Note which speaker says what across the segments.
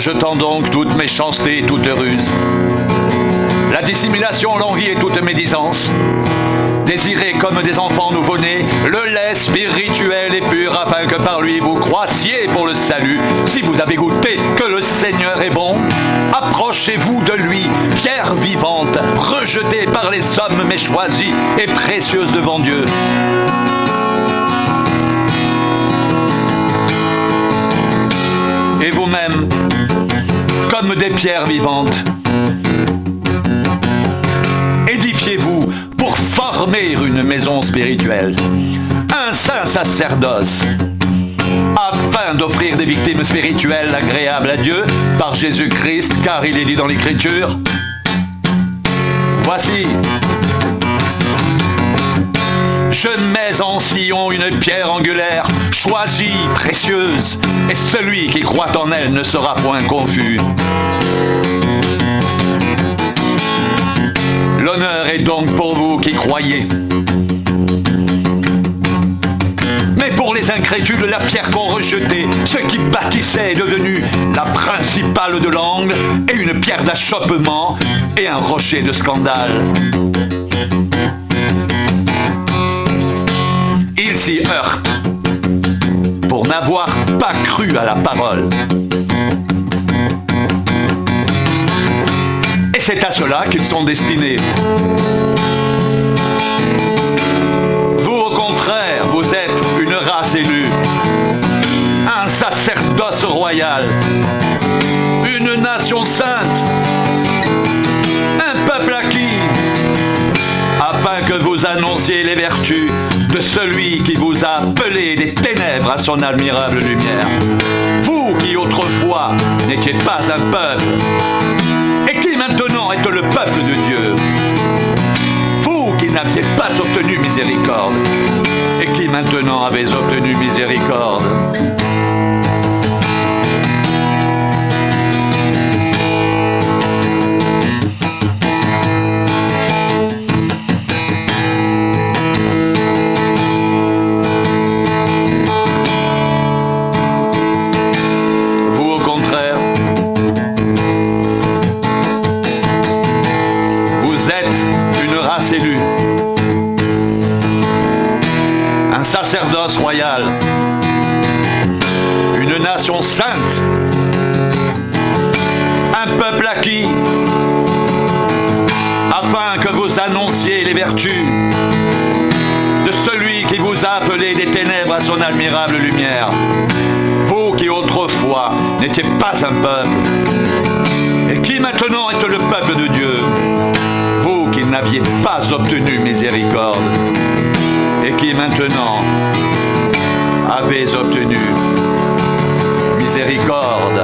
Speaker 1: rejetant donc toute méchanceté et toute ruse, la dissimulation, l'envie et toute médisance. Désirez comme des enfants nouveau-nés le lait spirituel et pur, afin que par lui vous croissiez pour le salut. Si vous avez goûté que le Seigneur est bon, approchez-vous de lui, pierre vivante, rejetée par les hommes mais choisie et précieuse devant Dieu. Et vous-même, comme des pierres vivantes, édifiez-vous pour former une maison spirituelle, un saint sacerdoce, afin d'offrir des victimes spirituelles agréables à Dieu par Jésus-Christ, car il est dit dans l'Écriture, voici, je mets en Sion une pierre angulaire, choisie, précieuse, et celui qui croit en elle ne sera point confus. L'honneur est donc pour vous qui croyez. Mais pour les incrédules, la pierre qu'ont rejetée, ce qui bâtissait est devenu la principale de l'angle, et une pierre d'achoppement, et un rocher de scandale. Ils s'y heurtent, pour n'avoir pas cru à la parole. Et c'est à cela qu'ils sont destinés. Vous, au contraire, vous êtes une race élue, un sacerdoce royal, une nation sainte, un peuple acquis, afin que vous annonciez les vertus de celui qui vous a appelé des ténèbres à son admirable lumière. Vous qui autrefois n'étiez pas un peuple, et qui maintenant est le peuple de Dieu. Vous qui n'aviez pas obtenu miséricorde, et qui maintenant avez obtenu miséricorde. Sacerdoce royal, une nation sainte, un peuple acquis, afin que vous annonciez les vertus de celui qui vous a appelé des ténèbres à son admirable lumière. Vous qui autrefois n'étiez pas un peuple, et qui maintenant êtes le peuple de Dieu. Vous qui n'aviez pas obtenu miséricorde, et qui maintenant avez obtenu miséricorde.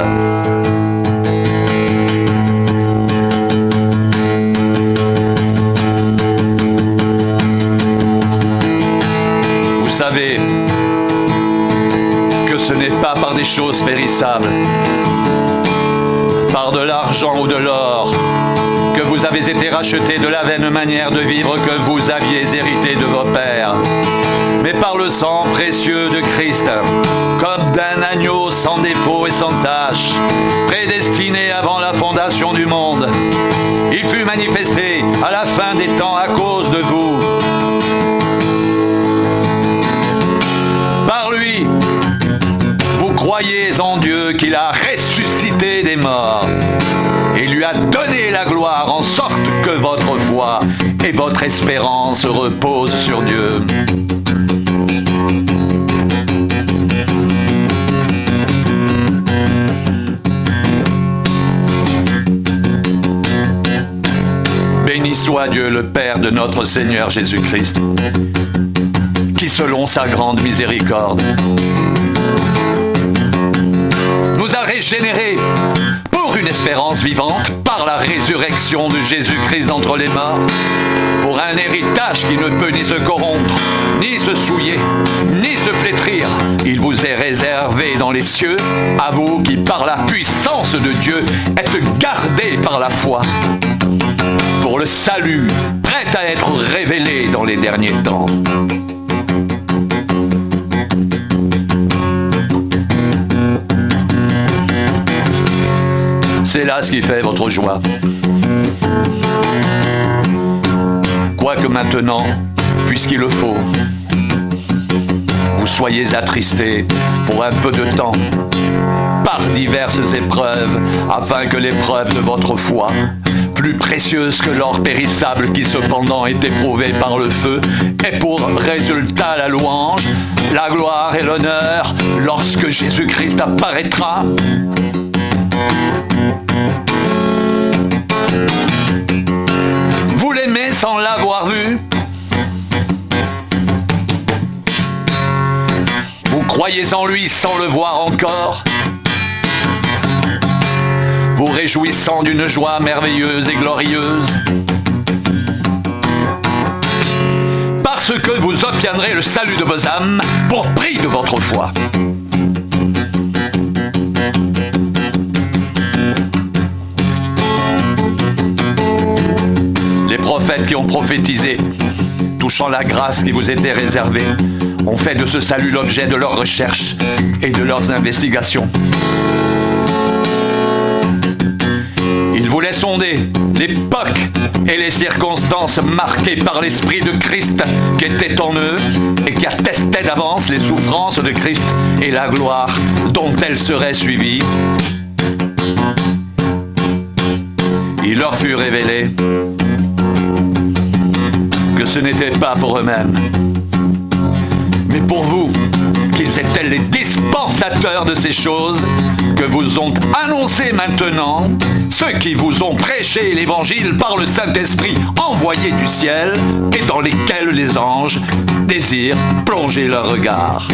Speaker 1: Vous savez que ce n'est pas par des choses périssables, par de l'argent ou de l'or, que vous avez été rachetés de la vaine manière de vivre que vous aviez hérité de vos pères, mais par le sang précieux de Christ, comme d'un agneau sans défaut et sans tache, prédestiné avant la fondation du monde. Il fut manifesté à la fin des temps à cause de vous. Par lui, vous croyez en Dieu qu'il a ressuscité des morts et lui a donné la gloire, en sorte que votre foi et votre espérance reposent sur Dieu. Béni soit Dieu le Père de notre Seigneur Jésus-Christ, qui selon sa grande miséricorde nous a régénérés pour une espérance vivante par la résurrection de Jésus-Christ d'entre les morts, pour un héritage qui ne peut ni se corrompre, ni se souiller, ni se flétrir. Il vous est réservé dans les cieux, à vous qui par la puissance de Dieu êtes gardés par la foi, pour le salut prêt à être révélé dans les derniers temps. c'est là ce qui fait votre joie. Quoique maintenant, puisqu'il le faut, vous soyez attristés pour un peu de temps par diverses épreuves, afin que l'épreuve de votre foi, plus précieuse que l'or périssable qui cependant est éprouvé par le feu, ait pour résultat la louange, la gloire et l'honneur lorsque Jésus-Christ apparaîtra. Vous l'aimez sans l'avoir vu. Vous croyez en lui sans le voir encore. Vous réjouissant d'une joie merveilleuse et glorieuse, parce que vous obtiendrez le salut de vos âmes pour prix de votre foi. Les prophètes qui ont prophétisé, touchant la grâce qui vous était réservée, ont fait de ce salut l'objet de leurs recherches et de leurs investigations. Ils voulaient sonder l'époque et les circonstances marquées par l'Esprit de Christ qui était en eux et qui attestait d'avance les souffrances de Christ et la gloire dont elles seraient suivies. Il leur fut révélé que ce n'était pas pour eux-mêmes, mais pour vous, qu'ils étaient les dispensateurs de ces choses que vous ont annoncées maintenant, ceux qui vous ont prêché l'Évangile par le Saint-Esprit envoyé du ciel et dans lesquels les anges désirent plonger leur regard.